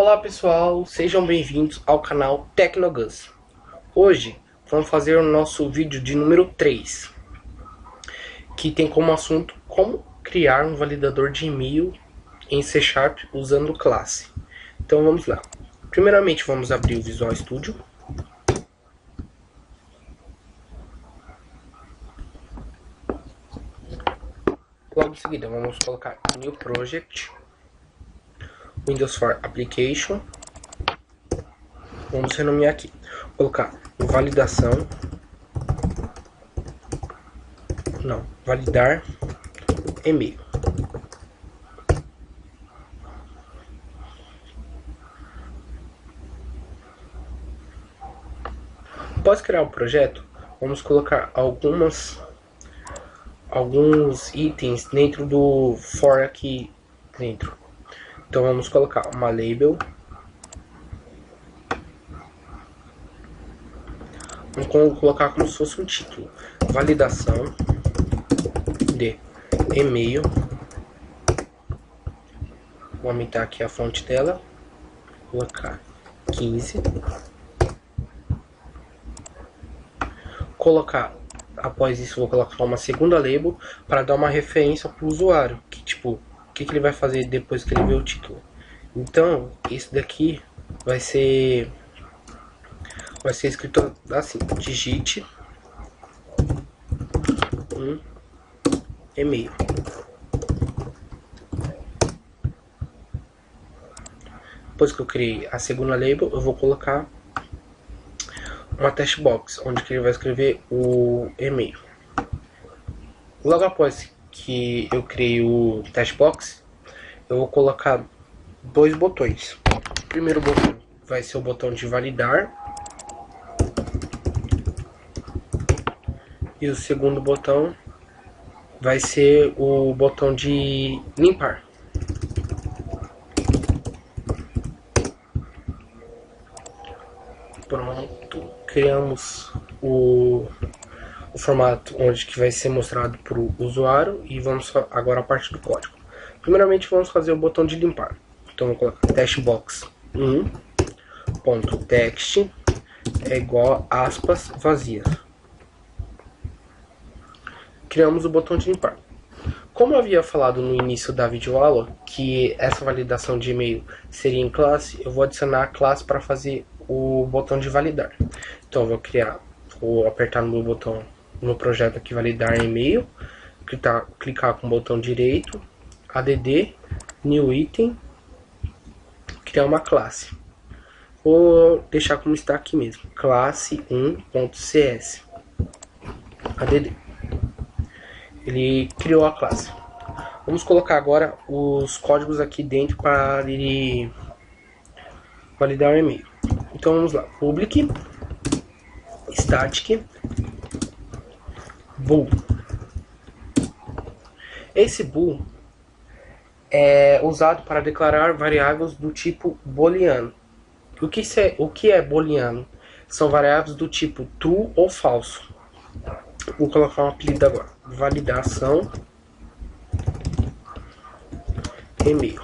Olá pessoal, sejam bem-vindos ao canal Tecnogus. Hoje vamos fazer o nosso vídeo de número 3, que tem como assunto como criar um validador de e-mail em C# usando classe. Então vamos lá. Primeiramente vamos abrir o Visual Studio. Logo em seguida vamos colocar New Project, Windows for Application. Vamos renomear aqui, colocar validar e-mail. Após criar o projeto, vamos colocar alguns itens dentro do for aqui dentro. Então vamos colocar uma label. Vamos colocar como se fosse um título: validação de e-mail. Vou aumentar aqui a fonte dela, colocar 15. Após isso, vou colocar uma segunda label para dar uma referência para o usuário, que tipo, o que ele vai fazer depois que ele vê o título. Então, isso daqui vai ser escrito assim: digite um e-mail. Depois que eu criei a segunda label, eu vou colocar uma text box, onde que ele vai escrever o e-mail. Logo após que eu criei o text box, eu vou colocar dois botões. O primeiro botão vai ser o botão de validar, e o segundo botão vai ser o botão de limpar. Pronto, criamos o formato onde que vai ser mostrado para o usuário, e vamos agora a parte do código. Primeiramente vamos fazer o botão de limpar. Então vou colocar textbox1.text é igual a aspas vazias. Criamos o botão de limpar. Como eu havia falado no início da videoaula que essa validação de e-mail seria em classe, eu vou adicionar a classe para fazer o botão de validar. Então eu vou apertar no meu botão no projeto aqui, validar e-mail, clicar com o botão direito, add, new item, criar uma classe. Vou deixar como está aqui mesmo, classe 1.cs, add. Ele criou a classe. Vamos colocar agora os códigos aqui dentro para ele validar o e-mail. Então vamos lá, public static bool. Esse bool é usado para declarar variáveis do tipo booleano. O que é booleano? São variáveis do tipo true ou falso. Vou colocar um apelido agora: validação e-mail.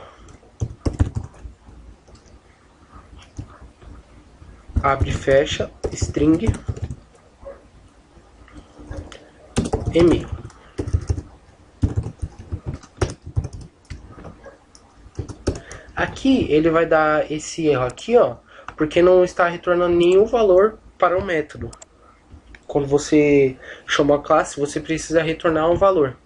Abre e fecha string e-mail. Aqui ele vai dar esse erro aqui, ó, porque não está retornando nenhum valor para o método. Quando você chama a classe, você precisa retornar um valor.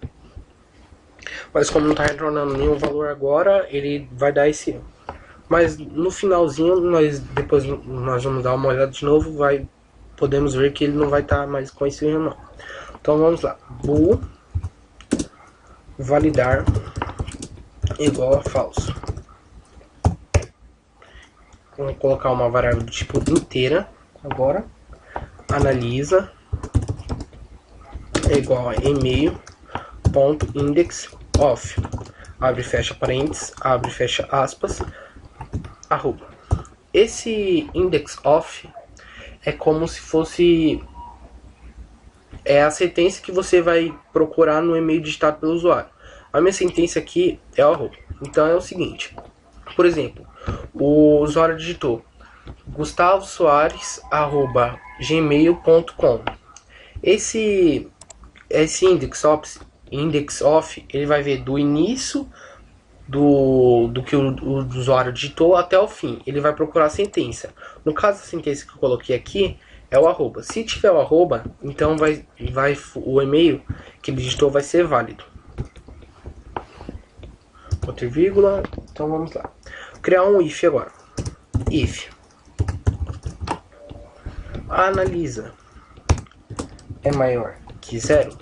Mas como não está retornando nenhum valor agora, ele vai dar esse erro. Mas no finalzinho, depois nós vamos dar uma olhada de novo, podemos ver que ele não vai estar mais com esse erro não. Então vamos lá, bool validar igual a falso. Vamos colocar uma variável do tipo inteira agora. Analisa é igual a e-mail.index of, abre e fecha parênteses, abre e fecha aspas, arroba. Esse index of é como se fosse a sentença que você vai procurar no e-mail digitado pelo usuário. A minha sentença aqui é o arroba. Então é o seguinte: Por exemplo, o usuário digitou gustavosoares@gmail.com. Esse index of ele vai ver do início do que o usuário digitou até o fim. Ele vai procurar a sentença. No caso, a sentença que eu coloquei aqui é o arroba. Se tiver o arroba, então o e-mail que ele digitou vai ser válido. Outra vírgula. Então vamos lá. Vou criar um if agora. If analisa é maior que zero.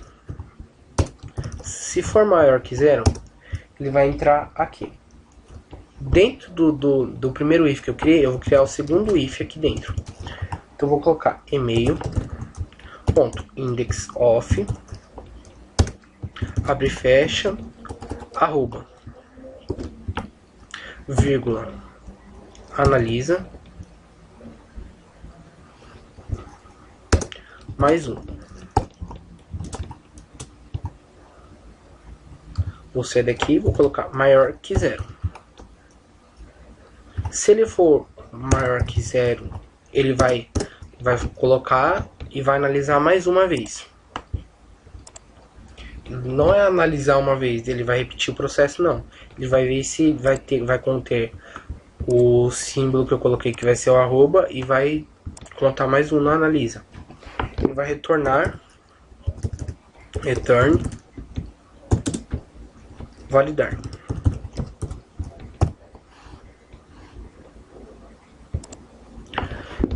Se for maior que zero, ele vai entrar aqui. Dentro do primeiro if que eu criei, eu vou criar o segundo if aqui dentro. Então eu vou colocar e-mail.indexOf abre e fecha arroba vírgula analisa mais um. Vou sair daqui, vou colocar maior que zero. Se ele for maior que zero, ele vai colocar e vai analisar mais uma vez. Não é analisar uma vez, ele vai repetir o processo, não. Ele vai ver se vai conter o símbolo que eu coloquei, que vai ser o arroba, e vai contar mais um, não analisa. Ele vai retornar, return, validar.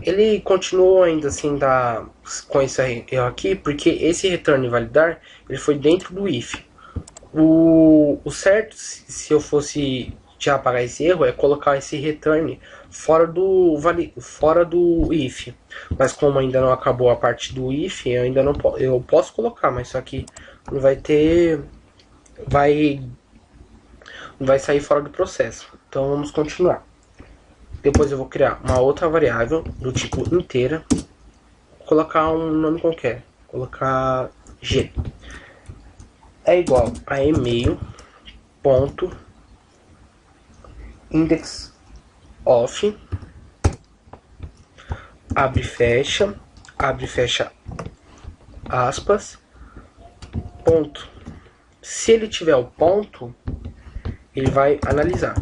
Ele continuou ainda assim com esse erro aqui, porque esse return validar ele foi dentro do if. O certo, se eu fosse já apagar esse erro, é colocar esse return fora do if. Mas como ainda não acabou a parte do if, eu posso colocar, mas só que não vai ter, não vai sair fora do processo. Então vamos continuar. Depois eu vou criar uma outra variável do tipo inteira, colocar um nome qualquer, colocar g. É igual a e-mail.indexOf abre e fecha aspas, ponto. Se ele tiver o ponto, ele vai analisar.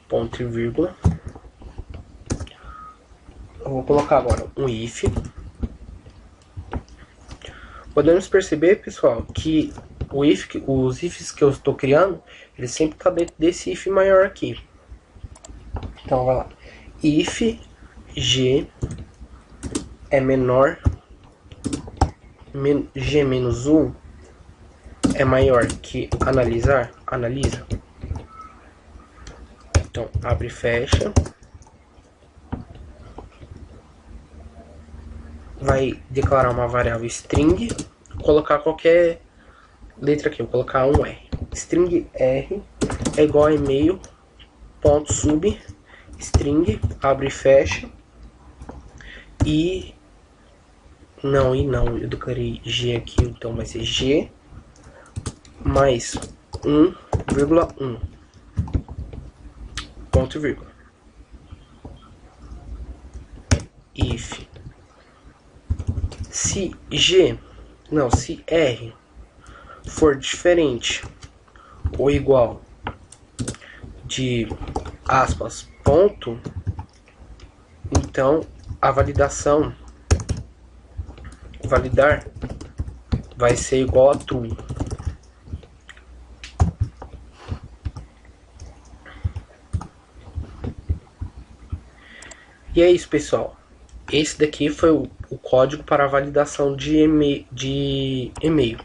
Ponto e vírgula. Eu vou colocar agora um if. Podemos perceber, pessoal, que os ifs que eu estou criando, ele sempre está dentro desse if maior aqui. Então, vai lá. If g é menor, g menos 1 é maior que analisa. Então, abre e fecha. Vai declarar uma variável string. Colocar qualquer letra aqui. Vou colocar um R. String R é igual a e-mail.sub string abre e fecha. Não, eu declarei G aqui, então vai ser G mais 1,1. Ponto e vírgula. If se R for diferente ou igual de aspas ponto, então a validar vai ser igual a true. E é isso, pessoal. Esse daqui foi o código para a validação de e-mail.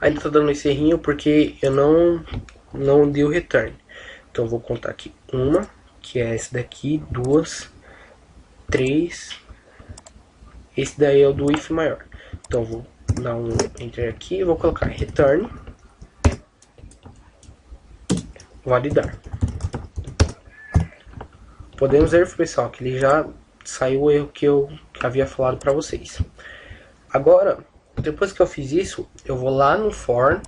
Ainda está dando esse errinho porque eu não dei o return. Então eu vou contar aqui uma, que é esse daqui, 2, 3. Esse daí é o do if maior. Então eu vou dar um enter aqui e vou colocar return validar. Podemos ver, pessoal, que ele já saiu o erro que eu havia falado para vocês. Agora, depois que eu fiz isso, eu vou lá no for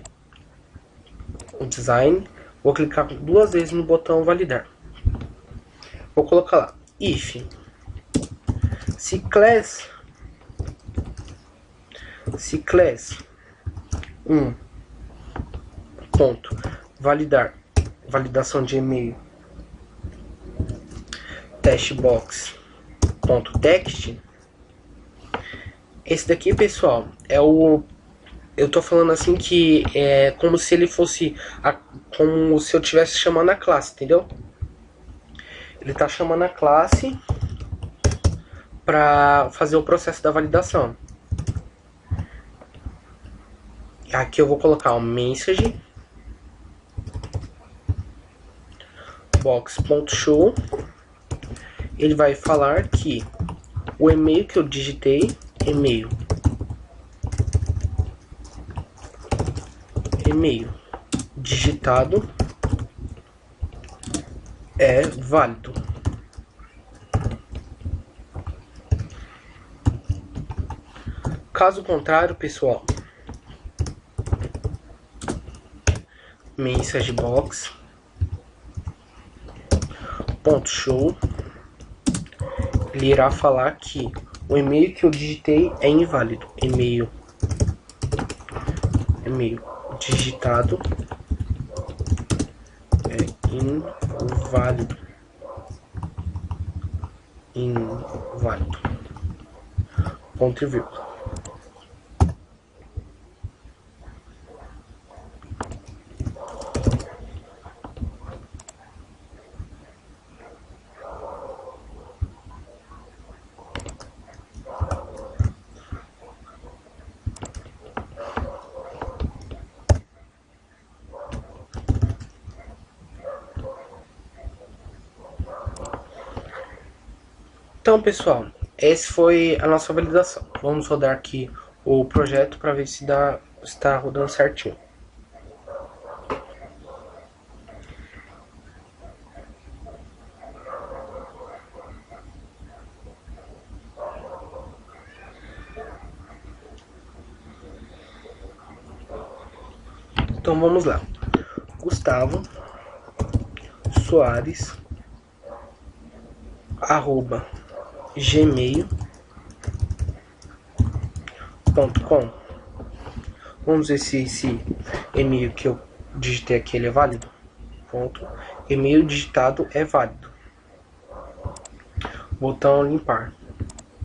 o design, vou clicar 2 vezes no botão validar. Vou colocar lá, if se class 1 ponto validar, validação de e-mail, testbox ponto text. Esse daqui, pessoal, é o... Eu tô falando assim que é como se ele fosse como se eu estivesse chamando a classe, entendeu? Ele tá chamando a classe para fazer o processo da validação. Aqui eu vou colocar um message box.show. Ele vai falar que o e-mail que eu digitei, e-mail digitado é válido. Caso contrário, pessoal, message box ponto show, ele irá falar que o e-mail que eu digitei é inválido. E-mail digitado é inválido. Ponto e vírgula. Então, pessoal, essa foi a nossa validação. Vamos rodar aqui o projeto para ver se está rodando certinho. Então vamos lá. Gustavo Soares @gmail.com. Vamos ver se esse e-mail que eu digitei aqui ele é válido. Ponto. E-mail digitado é válido. Botão limpar.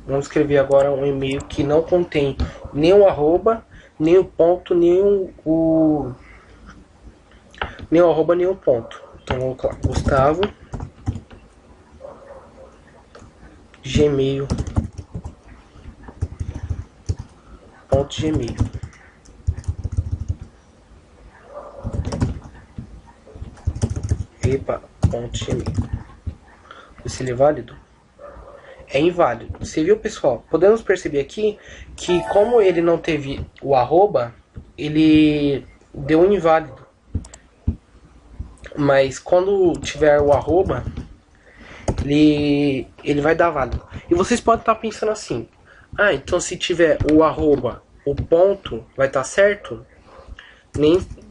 Vamos escrever agora um e-mail que não contém nem o arroba, nem o ponto, nem o arroba, nem o ponto. Então vamos colocar Gustavo gmail.gmail. .gmail. Se ele é válido? É inválido. Você viu, pessoal? Podemos perceber aqui que como ele não teve o arroba, ele deu um inválido. Mas quando tiver o arroba, ele vai dar válido. E vocês podem estar pensando assim: ah, então se tiver o arroba, o ponto vai estar certo?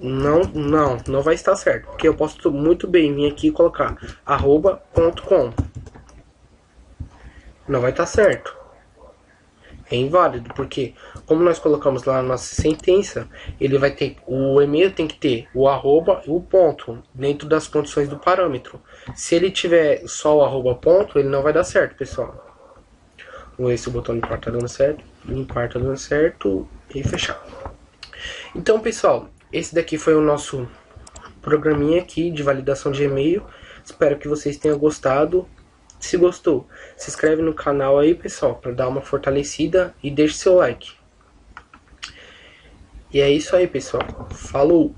Não vai estar certo, porque eu posso muito bem vir aqui e colocar arroba.com. Não vai estar certo. É inválido, porque como nós colocamos lá na nossa sentença, ele vai ter, o e-mail tem que ter o arroba e o ponto dentro das condições do parâmetro. Se ele tiver só o arroba ponto, ele não vai dar certo, pessoal. Vamos ver se o botão limpar tá dando certo. Limpar tá dando certo e fechar. Então, pessoal, esse daqui foi o nosso programinha aqui de validação de e-mail. Espero que vocês tenham gostado. Se gostou, se inscreve no canal aí, pessoal, para dar uma fortalecida e deixe seu like. E é isso aí, pessoal. Falou!